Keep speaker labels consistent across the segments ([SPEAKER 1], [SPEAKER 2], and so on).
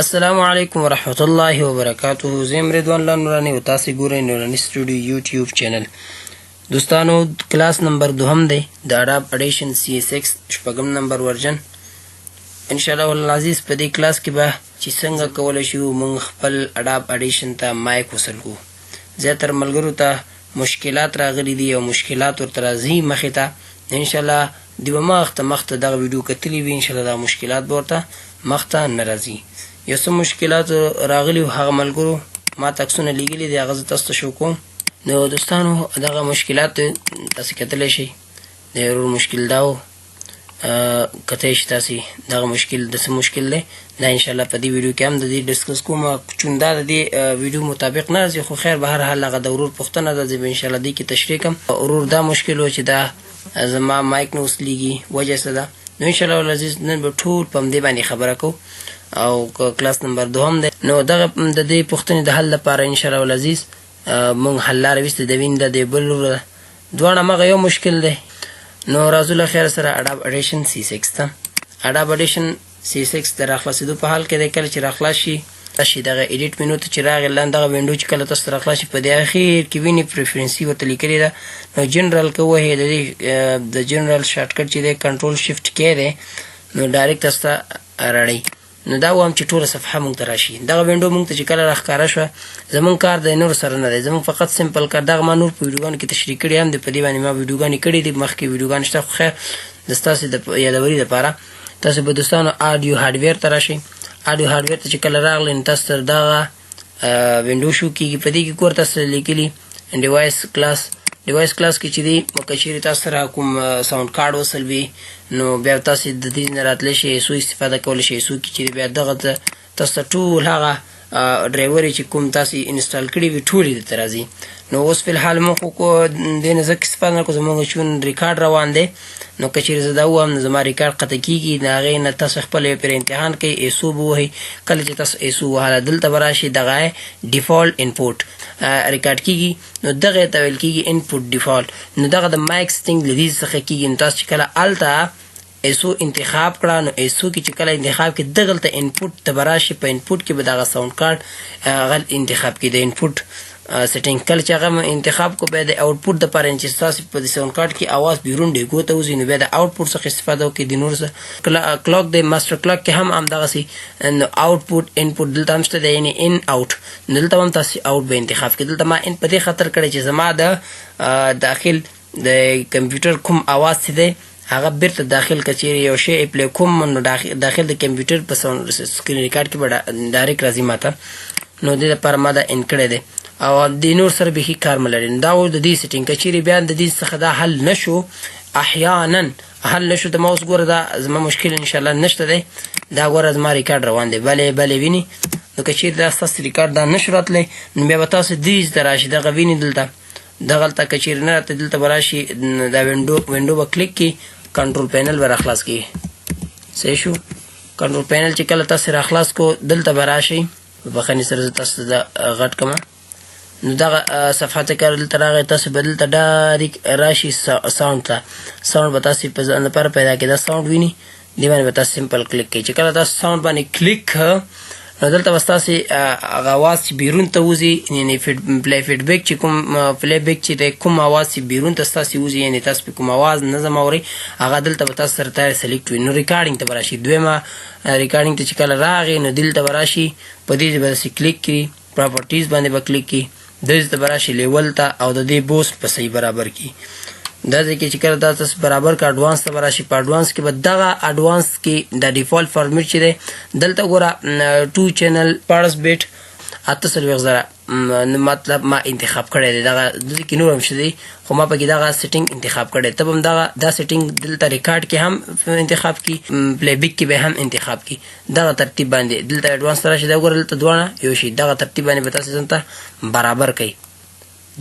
[SPEAKER 1] السلام علیکم ورحمت الله وبرکاته. زم رضوان الله نورانی او تاسو ګورئ نورانی سټوډیو یوټیوب چینل. دوستانو کلاس نمبر 2 دی د اډاب اډیشن CS6 شپږم نمبر ورژن. ان شاء الله العزیز په دې کلاس کې به چې څنګه کولای شو موږ خپل اډاب اډیشن ته مایک وصل کو. زیاتره ملګرو ته مشکلات راغلي دي او مشکلات ورته راځي مخې ته. ان شاء الله دی به مخته دغه ویډیو کتلی وي. ان شاء الله دا مشکلات به ورته مخته نه راځي. یو څه مشکلات راغلي هغه ملګرو ما ته عکسونه لیږلي دي، هغه زه تاسو ته شو کوم. نو دوستانو دغه مشکلات تاسو کتلی شئ. د یو مشکل دا و کتلی شئ تاسې دغه مشکل د څه مشکل دی. دا انشاءالله په دې ویډیو کې هم د دې ډسکس کوم. چون دا د دې ویډیو مطابق نه راځي، خو خیر به هر حال هغه د ورور پوښتنه ده، زه به انشاءالله دې کې تشریح کړم. ورور دا مشکل و چې دا زما مایک نه وصلیږي، وجه څه ده. نو انشاءالله العزیز نن به ټول په همدې باندې خبره کوو او کلاس نمبر 2 دی. نو دغه د دې پوښتنې د حل لپاره انشاءالله العزیز موږ حل لاره ویستې د وین د بل ورور دواړه مغه یو مشکل دی. نو راځو له خیر سره اډاب اډیشن C6 ته. اډاب اډیشن C6 د راخلاصېدو په حال کې دی. کله چې راخلاص شي دغه ایډیټ منو ته چې راغی لاندې دغه وینډو چې کله تاسو راخلاص شي په دې اخر کې ویني پریفرنسي ورته لیکلې ده. نو جنرال که وهئ د جنرال شارټکټ چې دی کنټرول شفټ کې دی، نو ډایرکټ تاسو ته راړئ. نو دا وایم چې ټوله صفحه مونږ ته راشي. دغه وینډو مونږ ته چې کله راښکاره شوه، زمونږ کار د نور سره نه دی، زمونږ فقط سمپل کار. دغه ما نور په ویډیوګانو کې تشریح کړي هم دي، په دې باندې ما ویډیوګانې کړي دي، مخکې ویډیوګانې شته. خو خیر د ستاسې د یادوري دپاره تاسو به دوستانو آډیو هارډویر ته راشئ. آډیو هارډویر ته چې کله راغلی نو تاسو ته دغه وینډو شو کېږي. په دې کې کور تاسو لیکلي ډیوایس کلاس. ډیوایس کلاس کې چې دی که چیرې تاسو سره کوم ساوند کارډ وصل وي، نو بیا تاسې د دې نه راتلی شئ، SO استفاده کولی شئ. SO کې چې بیا دغه ته تاسو ته ټول هغه ډرایور چې کوم تاسې انسټال کړي وي ټول یې درته راځي. نو اوس فلحال موږ خو دې نه ځکه استفاده نه کوو، زموږ چون ریکارډ روان دی. نو که چیرې زه دا ووایم نو زما ریکارډ قطع کېږي، د هغې نه تاسو خپل یو پرې امتحان کوئ، SO به وهئ. کله چې تاسو SO وهله دلته به راشئ، دغه ډیفالټ انپوټ ریکارډ کېږي، نو دغه ته ویل کېږي انپوټ ډیفالټ. نو دغه د مایک سټینګ له دې څخه کېږي. نو تاسو چې کله هلته SO انتخاب کړه، نو SO کې چې کله انتخاب کې دغلته انپوټ ته به راشي. په انپوټ کې به دغه ساوند کارډ هغه انتخاب کړي، د انپوټ سیټینګ. کله چې هغه انتخاب کو بیا د آوټپوټ دپاره چې ستاسې په دې ساوند کارډ کې اواز بیرون ډیګو ته وځي، نو بیا د آوټپوټ څخه استفاده وکړئ. د نور څه کلاک دی، ماسټر کلاک کې هم همدغسې آوټپوټ انپوټ دلته هم شته دی، یعنې ان آوټ. نو دلته هم تاسې آوټ به انتخاب کړئ. دلته ما ان په دې خاطر کړی چې زما د داخل د کمپیوټر کوم اواز چې دی هغه بیرته داخل که چیرې یو شی اپلی کوم، نو داخل د کمپیوټر په سکرین ریکارډ کې به ډایرکټ راځي ماته. نو دې لپاره ما دا ان کړی دی او د نور سره بیخي کار مه لري. دا و د دې سیټینګ. که چیرې بیا د دې څخه دا حل نه شو، احیانا حل نه شو، د ما اوس ګوره دا زما مشکل انشاءالله نشته دی. دا ګوره زما ریکارډ روان دی، بلې ویني. نو که چیرې دا ستاسې ریکارډ دا نه شو راتلی، نو بیا به تاسو دې ته راشي، دغه ویني دلته دغلته. که چیرې نه راته دلته به راشي، دا وینډو به کلیک کړي، کنټرول پینل به راخلاص کړي. صحیح شو. کنټرول پینل چې کله تاسې راخلاص کو، دلته به راشئ. په بخښنې سره زه تاسو ته غټ کړم. نو دغه صفحه ته کله دلته راغی، تاسو به دلته ډایرکټ راشي ساوند ته. ساوند به تاسې په ځان لپاره پیدا کړي. دا ساوند ویني، دې باندې به تاسو سمپل کلیک کړئ. چې کله تاسو ساوند باندې کلیک نو دلته به ستاسې هغه اواز چې بیرون ته وځي، یعنې پلی فیډبیک چې کوم پلی بیک چې دی، کوم اواز چې بیرون ته ستاسې وځي، یعنې تاسو پې کوم اواز نظم اورئ، هغه دلته به تاسو سره تایید سلیکټ وي. نو ریکارډینګ ته به راشي. دویمه ریکارډینګ ته چې کله راغی، نو دلته به راشي، په دې به داسې کلیک کړي، پراپرټیز باندې به کلیک کړي، دې ته به راشي لیول ته او د دې بوس په صحیح برابر کړي. دا ځای کې چې کله دا تاسو برابر که اډوانس ته به راشي. په اډوانس کې به دغه اډوانس کې د ډیفالټ فارمیټ چې دی دلته ګوره 2 چینل 14 بیټ 48,000 مطلب ما انتخاب کړی دی. دغه دلته کې نور هم شته دی، خو ما پکې دغه سیټینګ انتخاب کړی. ته به هم دا سیټینګ دلته ریکارډ کې هم انتخاب کړي، پلی بیک کې به هم انتخاب کړي. دغه ترتیب باندې دلته اډوانس ته راشي. دا ګوره دلته دواړه یو شي، دغه ترتیب باندې به تاسې ځان ته برابر کوئ.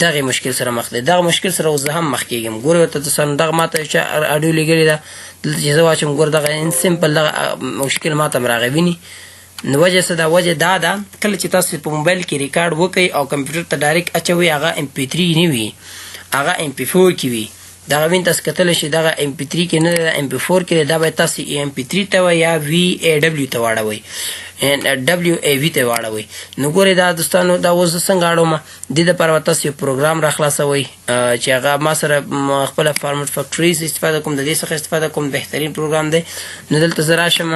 [SPEAKER 1] دغه مشکل سره مخ دی. دغه مشکل سره اوس زه هم مخ کېږم. ګورئ ورته دوستانو دغه ما ته چا اډیو لیږلې ده، دلته چې زه واچوم ګوره دغه سمپل دغه مشکل ما ته هم راغی. ویني نو وجه څه ده؟ وجه دا ده کله چې تاسو په موبایل کې ریکارډ وکئ او کمپیوټر ته ډایرکټ اچوئ، هغه MP3 نه وي، هغه MP4 کې وي. دغه وین تاسو کتلی شئ دغه MP3 کې نه دی MP4 کې دی دا باید تاسو MP3 ته وایي یا VAW ته واړوئ WAV ته واړوئ نو ګورئ دا دوستانو دا اوس زه څنګه اړوم دې دپاره به تاسو یو پروګرام راخلاصوئ چې هغه ما سره خپله فارمټ فکټري استفاده کوم د دې څخه استفاده کوم بهترین پروګرام دی نو دلته زه راشم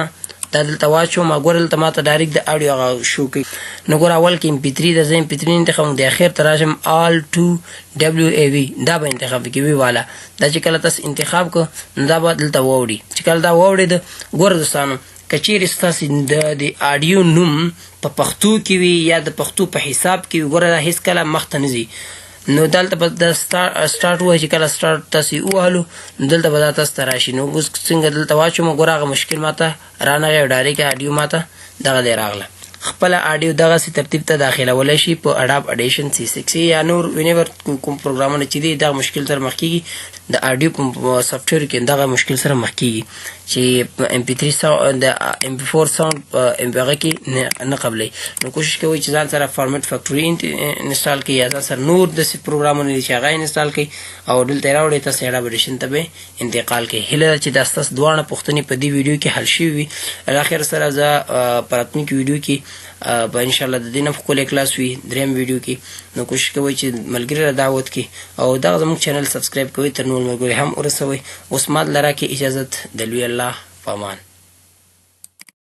[SPEAKER 1] دا دلته واچوم ګوره دلته ما ته ډایرکټ د اډیو هغه شو کوي نو ګوره اول کې MP3 ده زه MP3 انتخابوم د اخر ته راشم all to WAV دا به انتخاب کوي والا دا چې کله تاسو انتخاب کو نو دا به دلته واوړي چې کله دا واوړېده ګوره دوستانو که چیرې ستاسې د اډیو نوم په پښتو کې وي یا د پښتو په حساب کې وي ګوره دا هېڅ کله مخته نه ځي نو دلته به د سټارټ ووایي چې کله سټارټ تاسې ووهلو نو دلته به دا تاسو ته راشي نو اوس څنګه دلته واچوم ګوره هغه مشکل ما ته رانغی او ډایرکټ اډیو ما ته دغه دی راغله خپله اډیو دغسې ترتیب ته داخلولی شي په اډاب اډیشن C6 یا نور وینیور کوم پروګرامونه چې دي دغه مشکل سره مخ کېږي د اډیو په سافټویر کې دغه مشکل سره مخ کېږي چې MP3 د MP4 ساوند هغه کې نه قبلوي نو کوشش کوئ چې ځان سره فارمټ فکټوري انسټال کړئ یا ځان سره نور داسې پروګرامونه دي چې هغه انسټال کړئ او دلته یې راوړئ تاسو اډاب اډیشن ته به انتقال کړئ هیله ده چې دا ستاسو دواړه پوښتنې په دې ویډیو کې حل شوي وي الاخر سره زه په راتلونکي ویډیو کې به انشاءالله د دې نه ښکلی کلاس وي دریم ویډیو کې نو کوشش کوئ چې ملګري را دعوت کړي او دغه زموږ چینل سبسکرایب کوئ تر نور ملګري هم ورسوئ اوس ما دله راکړئ اجازت د لوی الله په امان